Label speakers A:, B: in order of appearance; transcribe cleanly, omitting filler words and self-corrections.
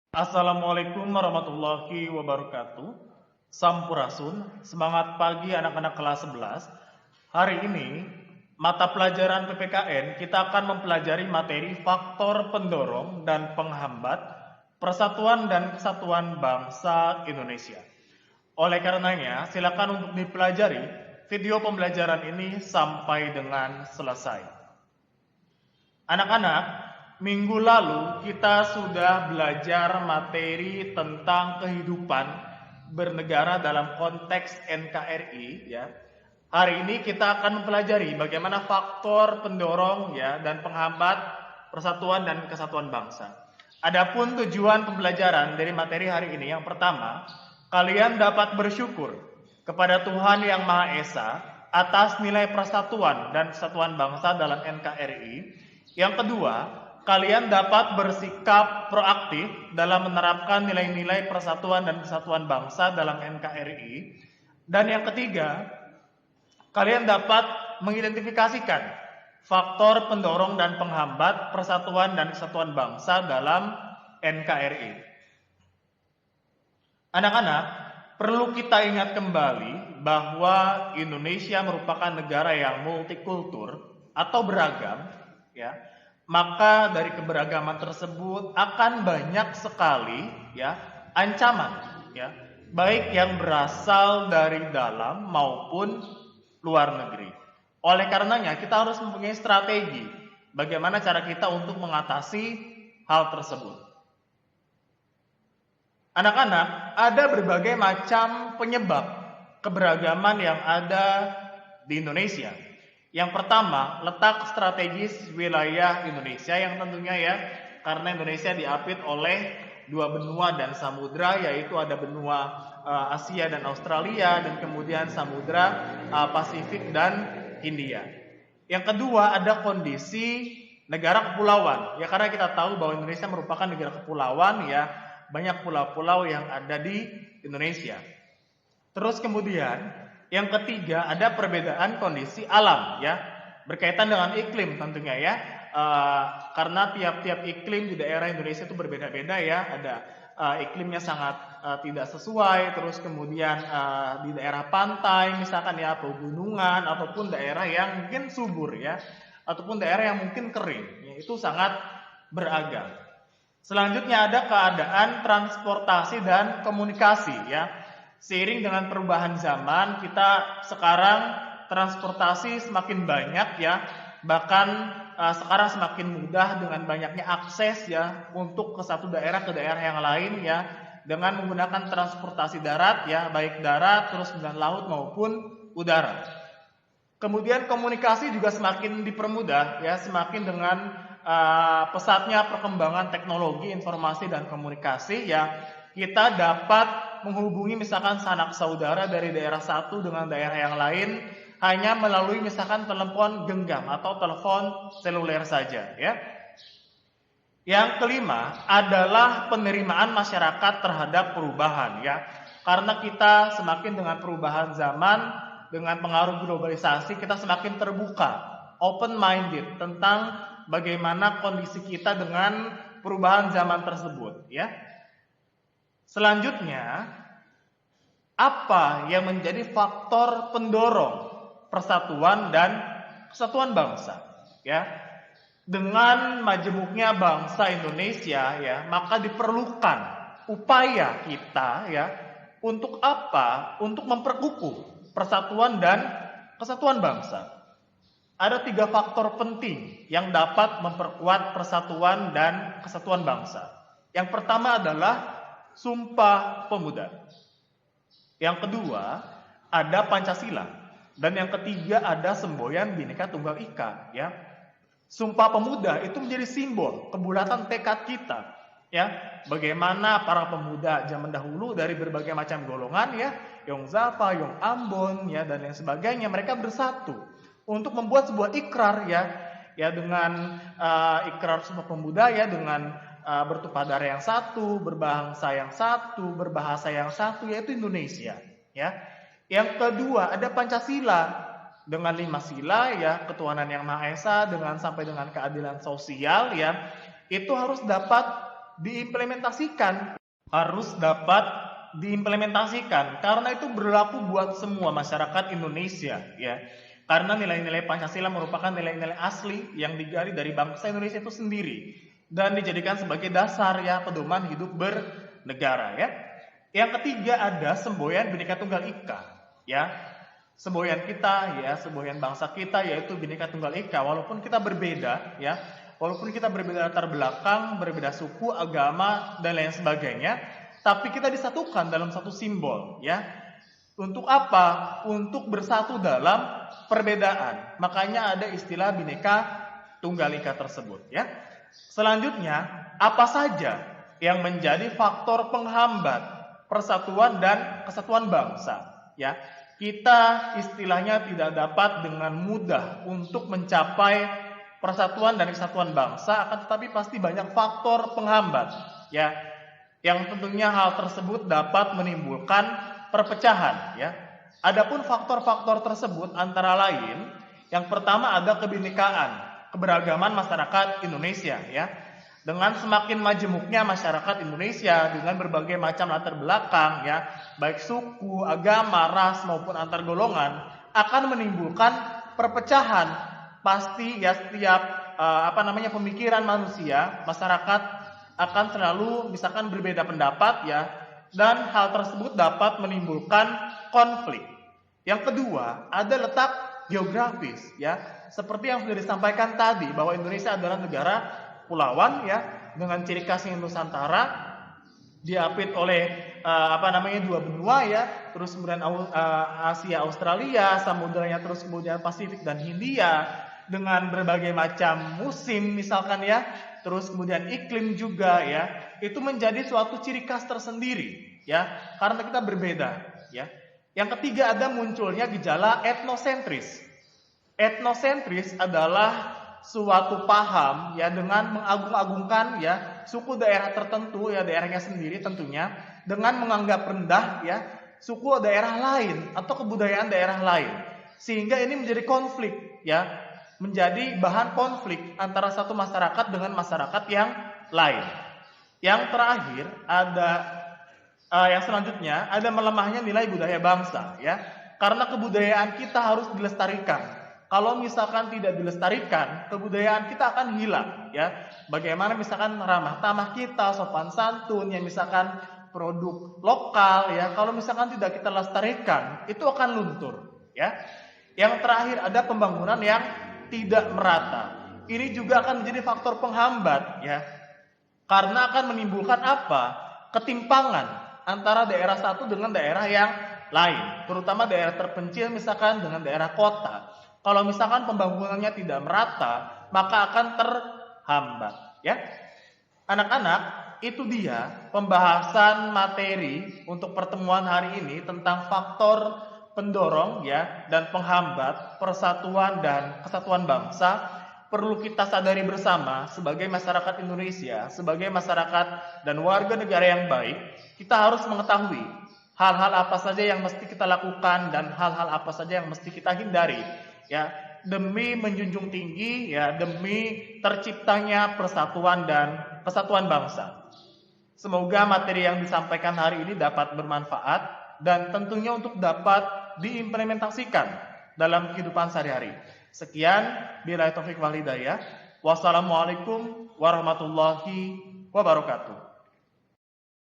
A: Assalamualaikum warahmatullahi wabarakatuh. Sampurasun, semangat pagi anak-anak kelas 11. Hari ini, mata pelajaran PPKN kita akan mempelajari materi faktor pendorong dan penghambat persatuan dan kesatuan bangsa Indonesia. Oleh karenanya, silakan untuk dipelajari video pembelajaran ini sampai dengan selesai. Anak-anak, minggu lalu kita sudah belajar materi tentang kehidupan bernegara dalam konteks NKRI ya. Hari ini kita akan mempelajari bagaimana faktor pendorong ya dan penghambat persatuan dan kesatuan bangsa. Adapun tujuan pembelajaran dari materi hari ini, yang pertama, kalian dapat bersyukur kepada Tuhan Yang Maha Esa atas nilai persatuan dan kesatuan bangsa dalam NKRI. Yang kedua, kalian dapat bersikap proaktif dalam menerapkan nilai-nilai persatuan dan kesatuan bangsa dalam NKRI. Dan yang ketiga, kalian dapat mengidentifikasikan faktor pendorong dan penghambat persatuan dan kesatuan bangsa dalam NKRI. Anak-anak, perlu kita ingat kembali bahwa Indonesia merupakan negara yang multikultur atau beragam, ya. Maka dari keberagaman tersebut akan banyak sekali ya ancaman ya, baik yang berasal dari dalam maupun luar negeri. Oleh karenanya kita harus mempunyai strategi bagaimana cara kita untuk mengatasi hal tersebut. Anak-anak, ada berbagai macam penyebab keberagaman yang ada di Indonesia. Yang pertama, letak strategis wilayah Indonesia yang tentunya ya, karena Indonesia diapit oleh dua benua dan samudra, yaitu ada benua Asia dan Australia, dan kemudian samudra Pasifik dan Hindia. Yang kedua, ada kondisi negara kepulauan. Ya, karena kita tahu bahwa Indonesia merupakan negara kepulauan ya, banyak pulau-pulau yang ada di Indonesia. Terus kemudian yang ketiga, ada perbedaan kondisi alam ya, berkaitan dengan iklim tentunya ya, karena tiap-tiap iklim di daerah Indonesia itu berbeda-beda ya, ada iklimnya sangat tidak sesuai, terus kemudian di daerah pantai misalkan ya, pegunungan ataupun daerah yang mungkin subur ya, ataupun daerah yang mungkin kering, ya, itu sangat beragam. Selanjutnya ada keadaan transportasi dan komunikasi ya. Seiring dengan perubahan zaman, kita sekarang transportasi semakin banyak ya, bahkan sekarang semakin mudah dengan banyaknya akses ya untuk ke satu daerah ke daerah yang lain ya, dengan menggunakan transportasi darat ya, baik darat terus dengan laut maupun udara. Kemudian komunikasi juga semakin dipermudah ya, semakin dengan pesatnya perkembangan teknologi informasi dan komunikasi ya, kita dapat menghubungi misalkan sanak saudara dari daerah satu dengan daerah yang lain hanya melalui misalkan telepon genggam atau telepon seluler saja ya. Yang kelima adalah penerimaan masyarakat terhadap perubahan ya. Karena kita semakin dengan perubahan zaman, dengan pengaruh globalisasi, kita semakin terbuka, open minded tentang bagaimana kondisi kita dengan perubahan zaman tersebut ya. Selanjutnya, apa yang menjadi faktor pendorong persatuan dan kesatuan bangsa? Ya, dengan majemuknya bangsa Indonesia, ya, maka diperlukan upaya kita, ya, untuk apa? Untuk memperkukuh persatuan dan kesatuan bangsa. Ada 3 faktor penting yang dapat memperkuat persatuan dan kesatuan bangsa. Yang pertama adalah Sumpah Pemuda. Yang kedua ada Pancasila, dan yang ketiga ada semboyan Bhinneka Tunggal Ika ya. Sumpah Pemuda itu menjadi simbol kebulatan tekad kita ya, bagaimana para pemuda zaman dahulu dari berbagai macam golongan ya, Yong Zapa, Yong Ambon ya, dan lain sebagainya, mereka bersatu untuk membuat sebuah ikrar ya dengan ikrar Sumpah Pemuda ya, dengan bertumpah darah yang satu, berbangsa yang satu, berbahasa yang satu, yaitu Indonesia ya. Yang kedua ada Pancasila dengan 5 sila ya, ketuhanan yang Maha Esa dengan sampai dengan keadilan sosial ya, itu harus dapat diimplementasikan, harus dapat diimplementasikan karena itu berlaku buat semua masyarakat Indonesia ya. Karena nilai-nilai Pancasila merupakan nilai-nilai asli yang digali dari bangsa Indonesia itu sendiri dan dijadikan sebagai dasar ya pedoman hidup bernegara ya. Yang ketiga ada semboyan Bhinneka Tunggal Ika ya. Semboyan kita ya, semboyan bangsa kita yaitu Bhinneka Tunggal Ika, walaupun kita berbeda ya. Walaupun kita berbeda latar belakang, berbeda suku, agama dan lain sebagainya, tapi kita disatukan dalam satu simbol ya. Untuk apa? Untuk bersatu dalam perbedaan. Makanya ada istilah Bhinneka Tunggal Ika tersebut ya. Selanjutnya, apa saja yang menjadi faktor penghambat persatuan dan kesatuan bangsa ya. Kita istilahnya tidak dapat dengan mudah untuk mencapai persatuan dan kesatuan bangsa, akan tetapi pasti banyak faktor penghambat ya. Yang tentunya hal tersebut dapat menimbulkan perpecahan ya. Adapun faktor-faktor tersebut antara lain, yang pertama ada kebinekaan, keberagaman masyarakat Indonesia ya. Dengan semakin majemuknya masyarakat Indonesia dengan berbagai macam latar belakang ya, baik suku, agama, ras maupun antar golongan, akan menimbulkan perpecahan. Pasti ya setiap pemikiran manusia, masyarakat akan selalu misalkan berbeda pendapat ya, dan hal tersebut dapat menimbulkan konflik. Yang kedua, ada letak geografis ya. Seperti yang sudah disampaikan tadi bahwa Indonesia adalah negara pulauan ya, dengan ciri khasnya Nusantara, diapit oleh dua benua ya, terus kemudian Asia, Australia, samudranya terus kemudian Pasifik dan Hindia, dengan berbagai macam musim misalkan ya, terus kemudian iklim juga ya, itu menjadi suatu ciri khas tersendiri ya, karena kita berbeda ya. Yang ketiga ada munculnya gejala etnosentris. Etnosentris adalah suatu paham ya dengan mengagung-agungkan ya suku daerah tertentu ya, daerahnya sendiri tentunya, dengan menganggap rendah ya suku daerah lain atau kebudayaan daerah lain, sehingga ini menjadi konflik ya, menjadi bahan konflik antara satu masyarakat dengan masyarakat yang lain. Yang terakhir ada yang selanjutnya ada melemahnya nilai budaya bangsa ya, karena kebudayaan kita harus dilestarikan. Kalau misalkan tidak dilestarikan, kebudayaan kita akan hilang ya. Bagaimana misalkan ramah tamah kita, sopan santun, yang misalkan produk lokal ya, kalau misalkan tidak kita lestarikan, itu akan luntur ya. Yang terakhir ada pembangunan yang tidak merata. Ini juga akan menjadi faktor penghambat ya. Karena akan menimbulkan apa? Ketimpangan antara daerah satu dengan daerah yang lain, terutama daerah terpencil misalkan dengan daerah kota. Kalau misalkan pembangunannya tidak merata, maka akan terhambat ya. Anak-anak, itu dia pembahasan materi untuk pertemuan hari ini tentang faktor pendorong ya dan penghambat persatuan dan kesatuan bangsa. Perlu kita sadari bersama sebagai masyarakat Indonesia, sebagai masyarakat dan warga negara yang baik, kita harus mengetahui hal-hal apa saja yang mesti kita lakukan dan hal-hal apa saja yang mesti kita hindari ya, demi menjunjung tinggi ya, demi terciptanya persatuan dan kesatuan bangsa. Semoga materi yang disampaikan hari ini dapat bermanfaat dan tentunya untuk dapat diimplementasikan dalam kehidupan sehari-hari. Sekian, billahi taufik wal hidayah. Wassalamualaikum warahmatullahi wabarakatuh.